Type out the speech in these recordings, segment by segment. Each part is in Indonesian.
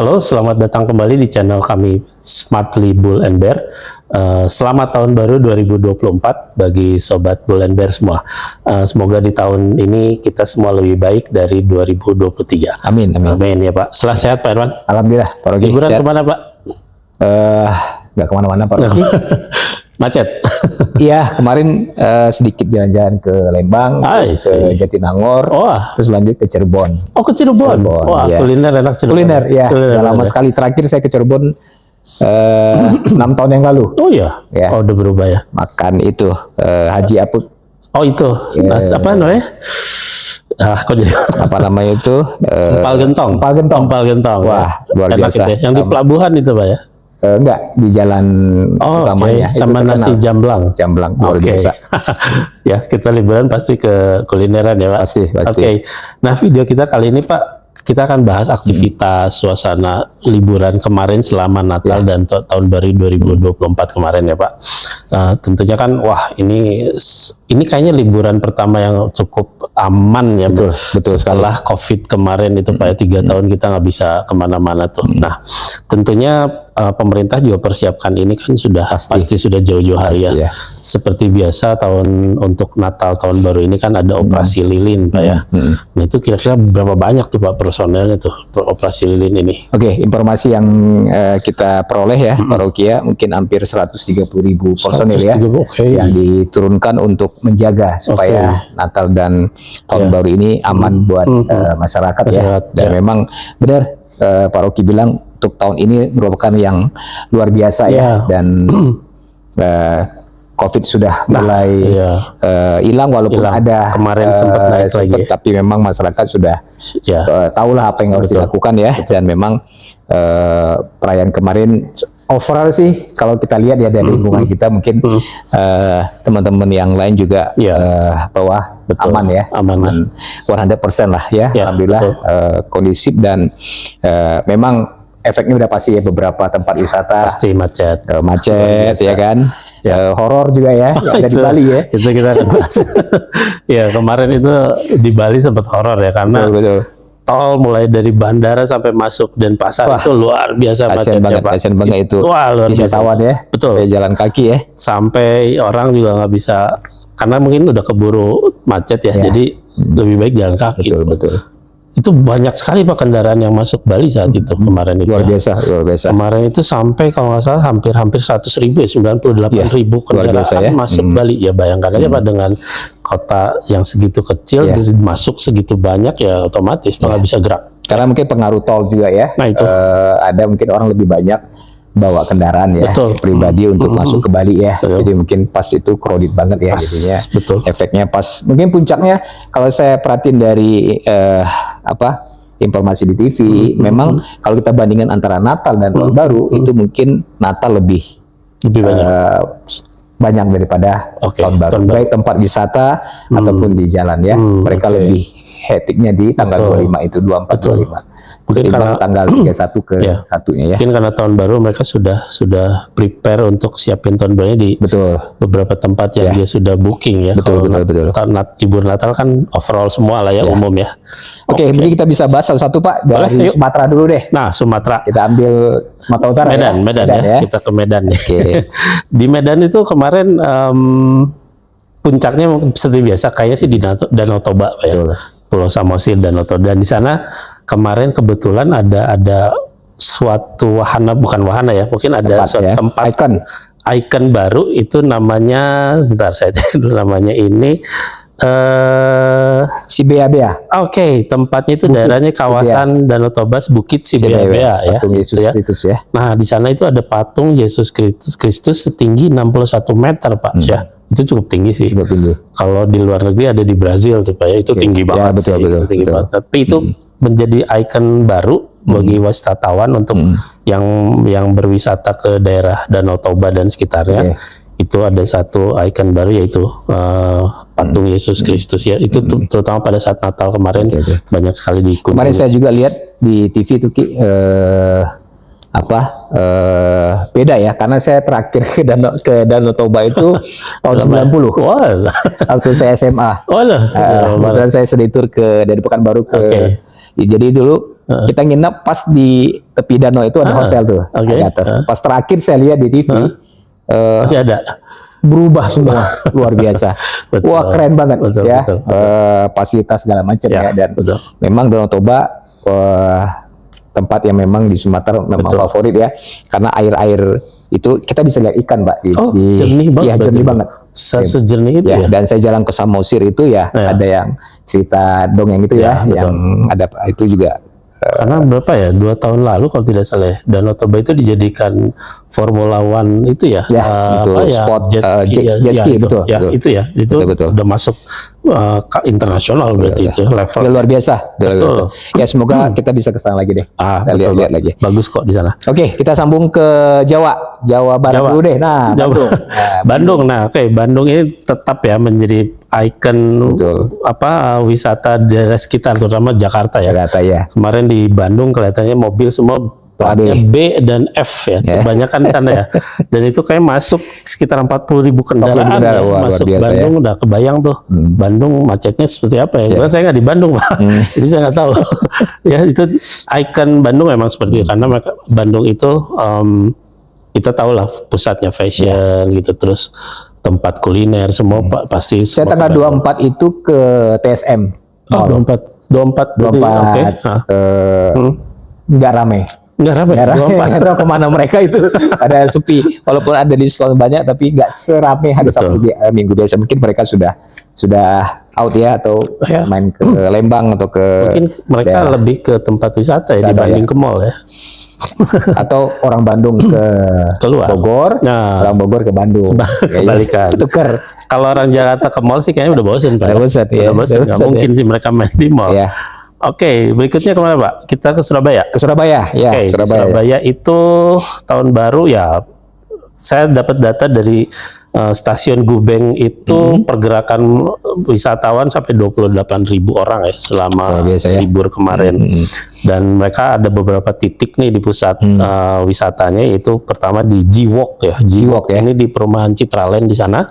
Halo, selamat datang kembali di channel kami Smartly Bull and Bear. Selamat tahun baru 2024 bagi Sobat Bull and Bear semua. Semoga di tahun ini kita semua lebih baik dari 2023. Amin, amin. Amin ya Pak. Setelah sehat Pak Irwan? Alhamdulillah, Pak Rogi. Liburan kemana Pak? Nggak kemana-mana Pak Rogi. Macet? Iya, kemarin sedikit jalan-jalan ke Lembang, terus ke Jatinangor, terus lanjut ke Cirebon. Oh, ke Cirebon? Wah, ya. kuliner enak Cirebon. Kuliner, ya. Udah lama sekali. Terakhir saya ke Cirebon 6 tahun yang lalu. Oh iya? Ya. Oh, udah berubah ya? Makan itu, Haji Apuk. Oh itu? Apa namanya? Kok jadi apa namanya itu? Empal gentong. Empal gentong. Empal gentong. Wah, ya. luar biasa. Gitu ya. Yang di pelabuhan itu Pak ya? Enggak, di jalan utamanya. Sama nasi jamblang. Jamblang, luar biasa. Ya, kita liburan pasti ke kulineran ya Pak? Pasti. Oke. Nah, video kita kali ini Pak, kita akan bahas aktivitas suasana liburan kemarin selama Natal dan tahun baru 2024 kemarin ya Pak. Tentunya kan, wah ini kayaknya liburan pertama yang cukup aman ya. Betul setelah COVID kemarin itu Pak ya, 3 tahun kita nggak bisa kemana-mana tuh. Nah, tentunya pemerintah juga persiapkan ini kan sudah pasti sudah jauh-jauh hari ya. Seperti biasa untuk Natal tahun baru ini kan ada operasi lilin Pak ya. Nah itu kira-kira berapa banyak tuh Pak personelnya tuh operasi lilin ini? Oke, informasi yang kita peroleh ya Pak Rogi ya, mungkin hampir 130.000 personil ya, yang diturunkan untuk menjaga supaya Natal dan tahun baru ini aman buat masyarakat ya. Dan memang benar Pak Rogi bilang untuk tahun ini merupakan yang luar biasa ya, dan COVID sudah mulai hilang walaupun ada kemarin sempat naik lagi, tapi memang masyarakat sudah tahulah apa yang harus dilakukan ya. Dan memang perayaan kemarin overall sih kalau kita lihat ya dari lingkungan kita, mungkin teman-teman yang lain juga bahwa aman ya, aman 100% lah ya, alhamdulillah kondisif. Dan memang efeknya udah pasti ya, beberapa tempat wisata pasti macet ya kan. Horor juga ya, yang ada di Bali ya. Itu kita akan bahas. Ya kemarin itu di Bali sempat horor ya, karena tol mulai dari bandara sampai masuk Denpasar itu luar biasa macetnya Pak. Kasian banget itu. Wah, luar biasa. Tawan ya. Betul. Jalan kaki ya. Sampai orang juga nggak bisa, karena mungkin udah keburu macet ya. Jadi lebih baik jalan kaki. Betul. Itu banyak sekali Pak kendaraan yang masuk Bali saat itu kemarin itu. Luar biasa. Kemarin itu sampai kalau nggak salah hampir 100.000 ya, 98.000 kendaraan masuk Bali. Ya bayangkan aja Pak, dengan kota yang segitu kecil masuk segitu banyak, ya otomatis nggak bisa gerak. Karena mungkin pengaruh tol juga ya. Nah itu ada mungkin orang lebih banyak bawa kendaraan ya pribadi untuk masuk ke Bali ya. Jadi mungkin pas itu crowded banget ya jadinya. Efeknya pas, mungkin puncaknya kalau saya perhatiin dari informasi di TV, memang kalau kita bandingkan antara Natal dan tahun baru, itu mungkin Natal lebih banyak daripada tahun baru. Baik tempat wisata ataupun di jalan ya. Mereka lebih hektiknya di tanggal 25 itu, 24 25. Mungkin karena tanggal 31 ke satunya ya. Mungkin karena tahun baru mereka sudah prepare untuk siapin tahun barunya di beberapa tempat yang dia sudah booking ya. Betul. Libur Natal kan overall semua lah ya, umum ya. Oke, mungkin kita bisa bahas satu-satu Pak dari Sumatera dulu deh. Nah, Sumatera. Kita ambil Sumatera Utara Medan ya. Kita ke Medan ya. Di Medan itu kemarin puncaknya seperti biasa kayaknya sih di Danau Toba ya. Pulau Samosir, Danau Toba. Dan di sana kemarin kebetulan ada suatu wahana, bukan wahana ya, mungkin ada suatu tempat ikon baru, itu namanya, bentar saya cek dulu namanya ini, Sibea-bea. Oke, tempatnya itu daerahnya kawasan Danau Toba, Bukit Sibea-bea ya. Patung Yesus Kristus ya. Nah, di sana itu ada patung Yesus Kristus setinggi 61 meter Pak ya. Itu cukup tinggi sih. Kalau di luar negeri ada di Brazil tuh Pak ya, itu tinggi banget sih. Tinggi banget. Tapi itu menjadi ikon baru bagi wisatawan untuk yang berwisata ke daerah Danau Toba dan sekitarnya. Itu ada satu ikon baru, yaitu patung Yesus Kristus ya. Itu terutama pada saat Natal kemarin banyak sekali dikunjungi. Kemarin saya juga lihat di TV itu beda ya, karena saya terakhir ke Danau Toba itu tahun 90. Waktu saya SMA. Kebetulan saya selitur dari Pekanbaru ke jadi dulu kita nginep pas di tepi danau itu ada hotel tuh di atas. Pas terakhir saya lihat di TV masih ada. Berubah semua, luar biasa. Betul. Wah, keren banget ya. Betul. Fasilitas segala macam ya, dan betul. memang Danau Toba tempat yang memang di Sumatera memang favorit ya, karena air itu kita bisa lihat ikan, Pak. Jernih banget. Ya, jernih banget. Sejernih itu ya. Dan saya jalan ke Samosir itu ya, ada yang cerita dongeng itu ya, yang ada itu juga. Karena berapa ya, 2 tahun lalu kalau tidak salah ya, Danau Toba itu dijadikan Formula One itu ya, spot jet ski, betul. Itu udah masuk ke internasional berarti itu level luar biasa. Ya, semoga kita bisa ke sana lagi deh. Lihat lagi. Bagus kok di sana. Oke, kita sambung ke Jawa Barat dulu deh. Nah, Bandung. Nah, Bandung ini tetap ya menjadi ikon wisata daerah sekitar, terutama Jakarta ya. Kemarin di Bandung kelihatannya mobil semua platnya B dan F ya, kebanyakan sana ya. Dan itu kayak masuk sekitar 40.000 kendaraan ya, masuk Bandung udah kebayang tuh. Bandung macetnya seperti apa ya? Karena saya nggak di Bandung, Pak. Jadi saya nggak tahu. Ya, itu ikon Bandung memang seperti itu, karena Bandung itu kita tahu lah pusatnya fashion gitu, terus tempat kuliner semua pasti. Saya tanggal 24 itu ke TSM. 24 nggak rame. Nggak tahu kemana mereka itu, ada sepi. Walaupun ada diskon banyak, tapi nggak serame hari Sabtu Minggu biasa. Mungkin mereka sudah out ya, atau main ke Lembang atau ke. Mungkin mereka lebih ke tempat wisata ya dibanding ke mall ya. Atau orang Bandung ke Bogor, orang Bogor ke Bandung. Kebalikan. Tuker. Kalau orang Jakarta ke mall sih kayaknya udah bosen, Pak. Udah bosen. Nggak mungkin sih mereka main di mall. Oke, berikutnya kemana, Pak? Kita ke Surabaya. Ke Surabaya, ya. Surabaya itu tahun baru ya. Saya dapat data dari stasiun Gubeng itu pergerakan wisatawan sampai 28.000 orang ya selama libur kemarin. Dan mereka ada beberapa titik nih di pusat wisatanya, yaitu pertama di G-Walk ya. G-Walk ini di perumahan Citraland di sana.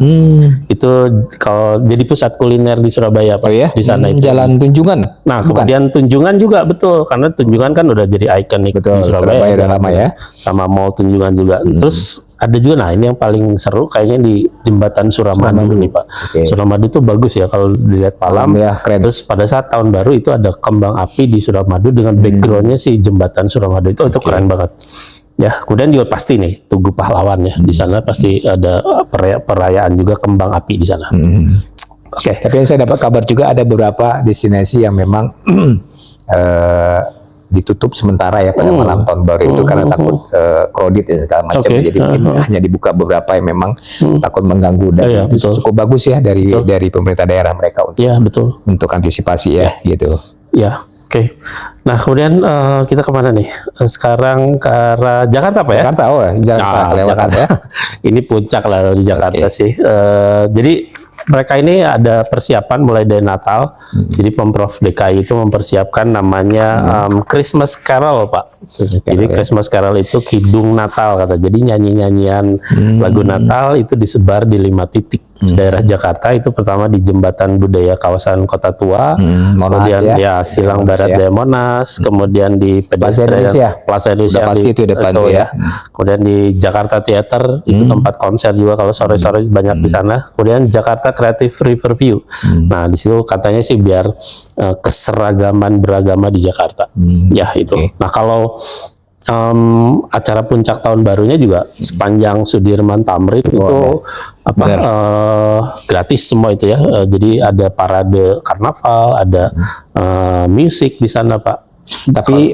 Itu kalau jadi pusat kuliner di Surabaya, Pak. Di sana itu. Jalan Tunjungan. Nah, kemudian Tunjungan juga betul, karena Tunjungan kan udah jadi ikonik di Surabaya udah lama ya. Sama Mall Tunjungan juga. Terus ada juga, nah ini yang paling seru kayaknya di Jembatan Suramadu nih, Pak. Suramadu itu bagus ya kalau dilihat malam. Keren. Terus pada saat tahun baru itu ada kembang api di Suramadu dengan backgroundnya si Jembatan Suramadu itu keren banget. Ya, kemudian juga pasti nih Tugu Pahlawan ya, di sana pasti ada perayaan juga kembang api di sana. Tapi yang saya dapat kabar juga ada beberapa destinasi yang memang ditutup sementara ya pada malam tahun baru itu karena takut crowded ya segala macam. Jadi mungkin hanya dibuka beberapa yang memang takut mengganggu, dan itu cukup bagus ya dari pemerintah daerah mereka untuk antisipasi ya gitu. Ya. Oke. Nah, kemudian kita kemana nih? Sekarang ke arah Jakarta, Pak ya? Jakarta. Ini puncak lah di Jakarta sih. Jadi mereka ini ada persiapan mulai dari Natal. Jadi Pemprov DKI itu mempersiapkan namanya Christmas Carol, Pak. Jadi Christmas Carol itu kidung Natal kata. Jadi nyanyi-nyanyian lagu Natal itu disebar di 5 titik daerah Jakarta. Itu pertama di Jembatan Budaya Kawasan Kota Tua, kemudian Silang Barat Daya Monas, kemudian di pedestrian Plaza Indonesia itu depan kemudian di Jakarta Theater itu tempat konser juga kalau sore-sore banyak di sana. Kemudian Jakarta Creative Riverview. Nah, di situ katanya sih biar keseragaman beragama di Jakarta. Ya itu. Nah, kalau acara puncak tahun barunya juga sepanjang Sudirman Tamrin itu gratis semua itu ya. Jadi ada parade karnaval, ada musik di sana, Pak. Tapi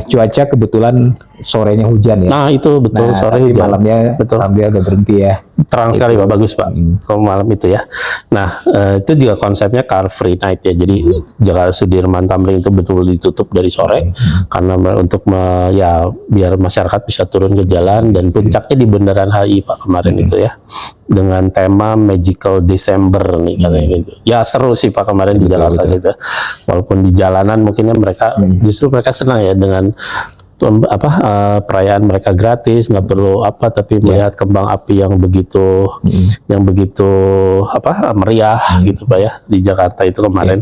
cuaca kebetulan sorenya hujan ya. Nah, itu betul, sore hujan. Malamnya alhamdulillah udah berhenti ya. Terang sekali, Pak, bagus, Pak. Kalau malam itu ya. Nah, itu juga konsepnya Car Free Night ya. Jadi Jakarta Sudirman Tamrin itu betul ditutup dari sore karena untuk biar masyarakat bisa turun ke jalan, dan puncaknya di Bundaran HI, Pak, kemarin itu ya. Dengan tema Magical December nih katanya gitu. Ya seru sih, Pak, kemarin di Jakarta gitu. Walaupun di jalanan mungkinnya mereka justru mereka senang ya dengan perayaan mereka gratis, nggak perlu tapi melihat kembang api yang begitu meriah gitu, Pak ya, di Jakarta itu kemarin.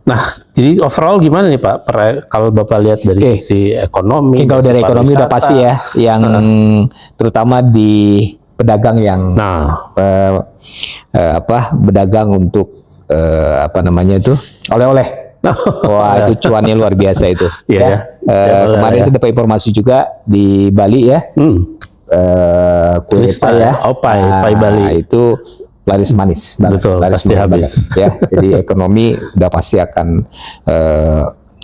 Nah, jadi overall gimana nih Pak? Kalau Bapak lihat dari sisi ekonomi, kalau dari ekonomi udah pasti ya, yang terutama di pedagang yang pedagang untuk apa namanya itu oleh-oleh. Wah, itu cuannya luar biasa itu. Kemarin saya dapat informasi juga di Bali ya. Kue pai ya. Pai Bali. Itu laris manis, betul, laris pasti habis. Ya, jadi ekonomi udah pasti akan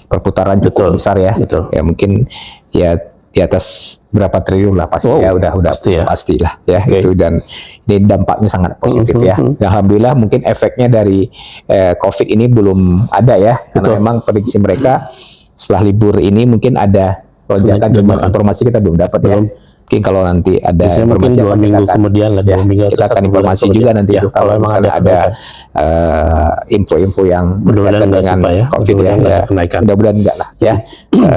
perputaran cukup besar ya. Betul. Ya mungkin ya di atas berapa triliun lah pasti ya, udah pastilah ya itu, dan ini dampaknya sangat positif ya. Dan alhamdulillah mungkin efeknya dari COVID ini belum ada ya, karena memang prediksi mereka setelah libur ini mungkin ada lonjakan, cuma informasi kita belum dapat ya. Mungkin kalau nanti ada mungkin 2 minggu kemudian lah, 2 minggu kita akan informasi juga nanti itu kalau misalnya ada info-info yang berkaitan dengan COVID ya, mudah-mudahan enggak lah ya.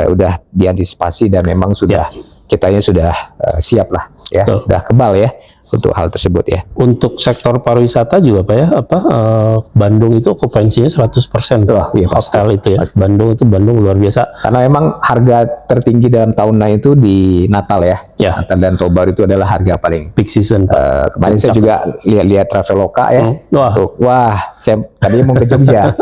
Udah diantisipasi dan memang sudah kitanya sudah siap lah ya, udah kebal ya untuk hal tersebut ya. Untuk sektor pariwisata juga Pak ya, Bandung itu okupansinya 100% hotel itu ya. Bandung luar biasa. Karena memang harga tertinggi dalam tahun itu di Natal ya. Natal dan Tahun Baru itu adalah harga paling peak season. Kemarin saya juga lihat Traveloka ya. Wah, saya tadinya mau ke Jogja.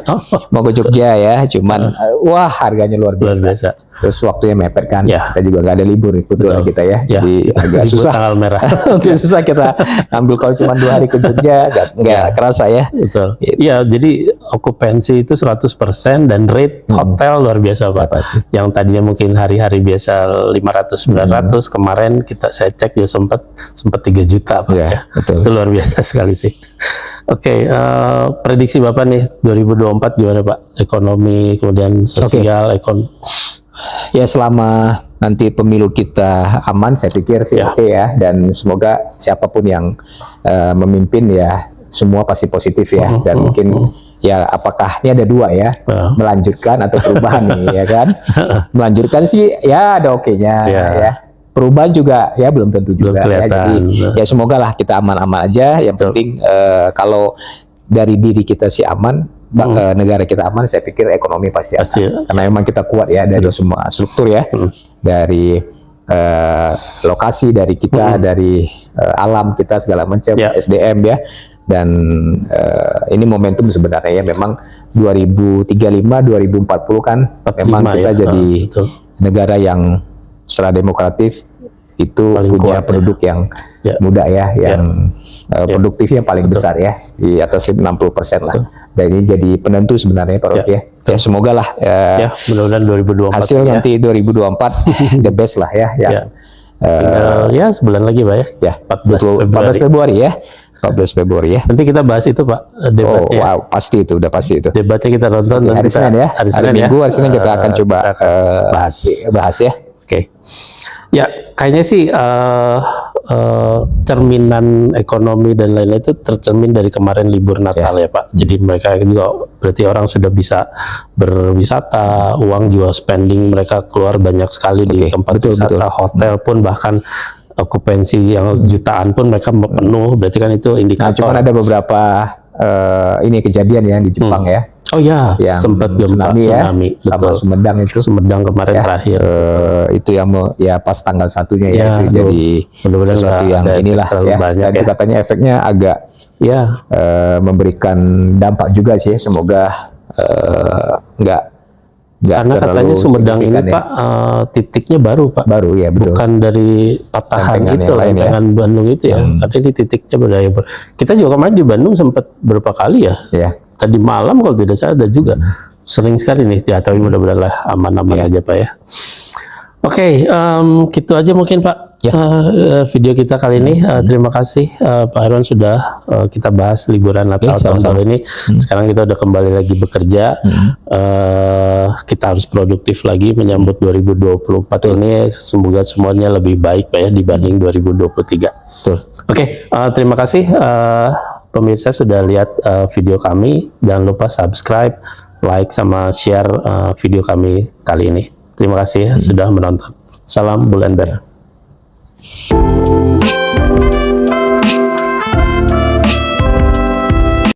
Mau ke Jogja ya, cuman wah harganya luar biasa. Terus waktunya mepet kan. Kita juga nggak ada libur kebetulan kita ya. Jadi agak susah. Tanggal merah. Susah kita ambil kalau cuma 2 hari ke Jogja, nggak kerasa ya. Betul. Iya, jadi okupansi itu 100% dan rate hotel luar biasa Pak. Yang tadinya mungkin hari-hari biasa 500-900, kemarin saya cek ya sempat 3 juta Pak ya. Betul. Itu luar biasa sekali sih. Oke, prediksi Bapak nih 2024 gimana Pak? Ekonomi, kemudian sosial, ya selama nanti pemilu kita aman, saya pikir sih oke ya, dan semoga siapapun yang memimpin ya semua pasti positif ya, dan mungkin ya apakah ini ada 2 ya, melanjutkan atau perubahan nih ya kan. Melanjutkan sih ya ada oke-nya ya. Perubahan juga ya belum tentu juga ya. Jadi ya semoga lah kita aman-aman aja. Yang penting kalau dari diri kita sih aman, negara kita aman, saya pikir ekonomi pasti aman. Karena memang kita kuat ya dari semua struktur ya, dari lokasi dari kita, dari alam kita segala macam, SDM ya. Dan ini momentum sebenarnya ya, memang 2035, 2040 kan memang kita jadi negara yang secara demokratif itu paling punya penduduk yang muda ya, yang produktifnya paling besar ya, di atas 60% lah. Dan ini jadi penentu sebenarnya Pak Rocky ya. Ya semoga lah mudah-mudahan 2024 hasil nanti 2024 the best lah ya. Tinggal ya sebulan lagi Pak ya. 14 Februari ya. 14 Februari ya. Nanti kita bahas itu Pak, debatnya. Wow, pasti itu, udah pasti itu. Debatnya kita tonton hari Senin ya. Hari Minggu, hari Senin kita akan coba bahas ya. Oke. Ya, kayaknya sih cerminan ekonomi dan lain-lain itu tercermin dari kemarin libur Natal ya Pak. Jadi mereka juga berarti orang sudah bisa berwisata, uang juga spending mereka keluar banyak sekali di tempat wisata, hotel pun bahkan okupansi yang jutaan pun mereka penuh. Berarti kan itu indikator. Cuma ada beberapa ini kejadian ya di Jepang ya. Oh ya, sempat gempa tsunami, sama Sumedang itu. Sumedang kemarin terakhir. Itu yang pas tanggal 1-nya ya, itu jadi sesuatu yang inilah ya. Dan itu katanya efeknya agak memberikan dampak juga sih. Semoga enggak karena katanya Sumedang ini Pak titiknya baru Pak. Baru ya, betul. Bukan dari patahan itu dengan Bandung itu ya. Tapi ini titiknya berdaya. Kita juga kemarin di Bandung sempat berapa kali ya. Tadi malam kalau tidak salah ada juga. Sering sekali nih, ya tapi mudah-mudahan lah aman-aman aja Pak ya. Oke, gitu aja mungkin Pak video kita kali ini. Terima kasih Pak Herwan sudah kita bahas liburan Natal tahun ini. Sekarang kita udah kembali lagi bekerja. Kita harus produktif lagi menyambut 2024 ini. Semoga semuanya lebih baik Pak ya dibanding 2023. Oke, terima kasih pemirsa sudah lihat video kami. Jangan lupa subscribe, like, sama share video kami kali ini. Terima kasih sudah menonton. Salam Bulan Ber.